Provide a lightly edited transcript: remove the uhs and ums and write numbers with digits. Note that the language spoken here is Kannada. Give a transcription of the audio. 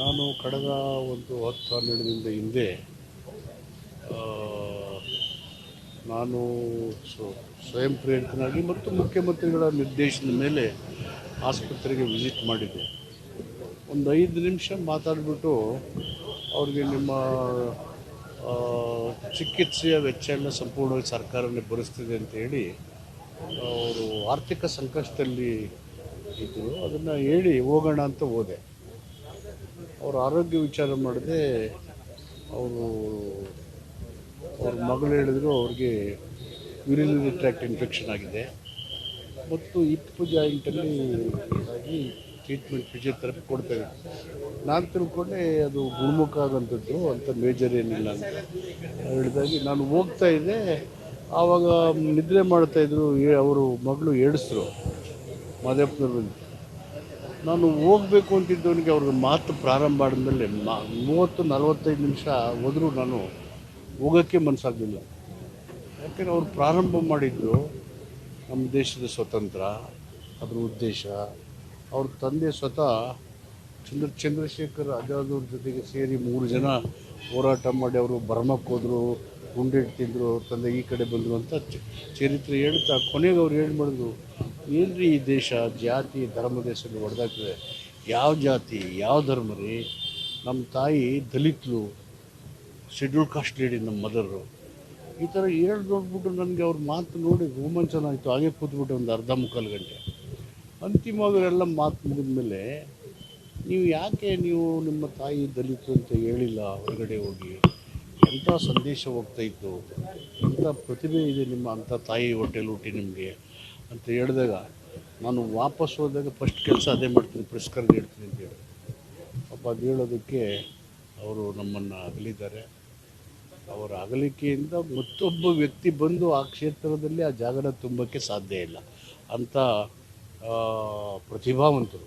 ನಾನು ಕಳೆದ ಒಂದು 10-12 ದಿನದ ಹಿಂದೆ ಆ, ನಾನು ಸ್ವಯಂ ಪ್ರೇರಿತನಾಗಿ ಮತ್ತು ಮುಖ್ಯಮಂತ್ರಿಗಳ ನಿರ್ದೇಶನದ ಮೇಲೆ ಆಸ್ಪತ್ರೆಗೆ ವಿಸಿಟ್ ಮಾಡಿದ್ದೆ. ಒಂದು 5 ನಿಮಿಷ ಮಾತಾಡಿಬಿಟ್ಟು ಅವ್ರಿಗೆ ನಿಮ್ಮ ಆ, ಚಿಕಿತ್ಸೆಯ ವೆಚ್ಚ ಎಲ್ಲ ಸಂಪೂರ್ಣವಾಗಿ ಸರ್ಕಾರನೇ ಭರಿಸ್ತಿದೆ ಅಂತ ಹೇಳಿ ಅವರು ಆರ್ಥಿಕ ಸಂಕಷ್ಟದಲ್ಲಿ ಇದ್ದರು. ಅದನ್ನು ಹೇಳಿ ಹೋಗೋಣ ಅಂತ ಹೋದೆ. ಅವ್ರ ಆರೋಗ್ಯ ವಿಚಾರ ಮಾಡಿದೆ. ಅವರು ಅವ್ರ ಮಗಳು ಹೇಳಿದ್ರು ಅವ್ರಿಗೆ ಯೂರಿನರಿ ಟ್ರ್ಯಾಕ್ಟ್ ಇನ್ಫೆಕ್ಷನ್ ಆಗಿದೆ ಮತ್ತು ಹಿಪ್ ಜಾಯಿಂಟಲ್ಲಿ ಆಗಿ ಟ್ರೀಟ್ಮೆಂಟ್ ಫಿಸಿಯೋಥೆರಪಿ ಕೊಡ್ತಾರೆ. ನಾನು ತಿಳ್ಕೊಂಡೆ ಅದು ಗುಣಮುಖ ಆಗೋಂಥದ್ದು, ಅಂತ ಮೇಜರ್ ಏನಿಲ್ಲ ಅಂತ ಹೇಳಿದಾಗಿ ನಾನು ಹೋಗ್ತಾ ಇದ್ದೆ. ಆವಾಗ ನಿದ್ರೆ ಮಾಡ್ತಾಯಿದ್ರು. ಅವರು ಮಗಳು ಏಡಿಸಿದ್ರು ಮಾದೇವಪ್ಪನವ್ರು. ನಾನು ಹೋಗಬೇಕು ಅಂತಿದ್ದವನಿಗೆ ಅವ್ರಿಗೆ ಮಾತು ಪ್ರಾರಂಭ ಆದಮೇಲೆ 30-45 ನಿಮಿಷ ಹೋದರೂ ನಾನು ಹೋಗೋಕ್ಕೆ ಮನಸ್ಸಾಗಲಿಲ್ಲ. ಯಾಕೆಂದರೆ ಅವ್ರು ಪ್ರಾರಂಭ ಮಾಡಿದ್ರು ನಮ್ಮ ದೇಶದ ಸ್ವತಂತ್ರ, ಅದರ ಉದ್ದೇಶ. ಅವ್ರ ತಂದೆ ಸ್ವತಃ ಚಂದ್ರಶೇಖರ್ ಆಜಾದ್ ಅವ್ರ ಜೊತೆಗೆ ಸೇರಿ 3 ಜನ ಹೋರಾಟ ಮಾಡಿ ಅವರು ಬರ್ಮಕ್ಕೆ ಹೋದರು, ಗುಂಡಿಟ್ಟು ತಿಂದರು, ಅವ್ರ ತಂದೆ ಈ ಕಡೆ ಬಂದರು ಅಂತ ಚರಿತ್ರೆ ಹೇಳ್ತಾ ಕೊನೆಗೆ ಅವ್ರು ಏನು ಮಾಡಿದ್ರು, ಏನ್ರಿ ಈ ದೇಶ ಜಾತಿ ಧರ್ಮ ದೇಶದಲ್ಲಿ ಹೊಡೆದಾಗ್ತದೆ, ಯಾವ ಜಾತಿ ಯಾವ ಧರ್ಮ ರೀ, ನಮ್ಮ ತಾಯಿ ದಲಿತರು, ಶೆಡ್ಯೂಲ್ ಕಾಸ್ಟ್ ಲೇಡಿ ನಮ್ಮ ಮದರು, ಈ ಥರ ಹೇಳಿ ನೋಡ್ಬಿಟ್ಟು ನನಗೆ ಅವ್ರ ಮಾತು ನೋಡಿ ರೋಮಾಂಚನ ಆಯಿತು. ಹಾಗೆ ಕೂತ್ಬಿಟ್ಟು ಒಂದು ಅರ್ಧ ಮುಕ್ಕಾಲು ಗಂಟೆ. ಅಂತಿಮವಾಗಿ ಎಲ್ಲ ಮಾತು ಮುಗಿದ ಮೇಲೆ, ನೀವು ನಿಮ್ಮ ತಾಯಿ ದಲಿತರು ಅಂತ ಹೇಳಿಲ್ಲ, ಹೊರಗಡೆ ಹೋಗಿ ಎಂಥ ಸಂದೇಶ ಹೋಗ್ತಾಯಿತ್ತು, ಎಂಥ ಪ್ರತಿಭೆ ಇದೆ ನಿಮ್ಮ ಅಂಥ ತಾಯಿ ಹೊಟ್ಟೆಲಿ ಹುಟ್ಟಿ ನಿಮಗೆ ಅಂತ ಹೇಳಿದಾಗ, ನಾನು ವಾಪಸ್ ಹೋದಾಗ ಫಸ್ಟ್ ಕೆಲಸ ಅದೇ ಮಾಡ್ತೀನಿ, ಪುರಸ್ಕಾರ ಹೇಳ್ತೀನಿ ಅಂತ ಹೇಳಿ. ಪಾಪ ಅದು ಹೇಳೋದಕ್ಕೆ ಅವರು ನಮ್ಮನ್ನು ಅಗಲಿದ್ದಾರೆ. ಅವರ ಅಗಲಿಕೆಯಿಂದ ಮತ್ತೊಬ್ಬ ವ್ಯಕ್ತಿ ಬಂದು ಆ ಕ್ಷೇತ್ರದಲ್ಲಿ ಆ ಜಾಗನ ತುಂಬಕ್ಕೆ ಸಾಧ್ಯ ಇಲ್ಲ. ಅಂಥ ಪ್ರತಿಭಾವಂತರು.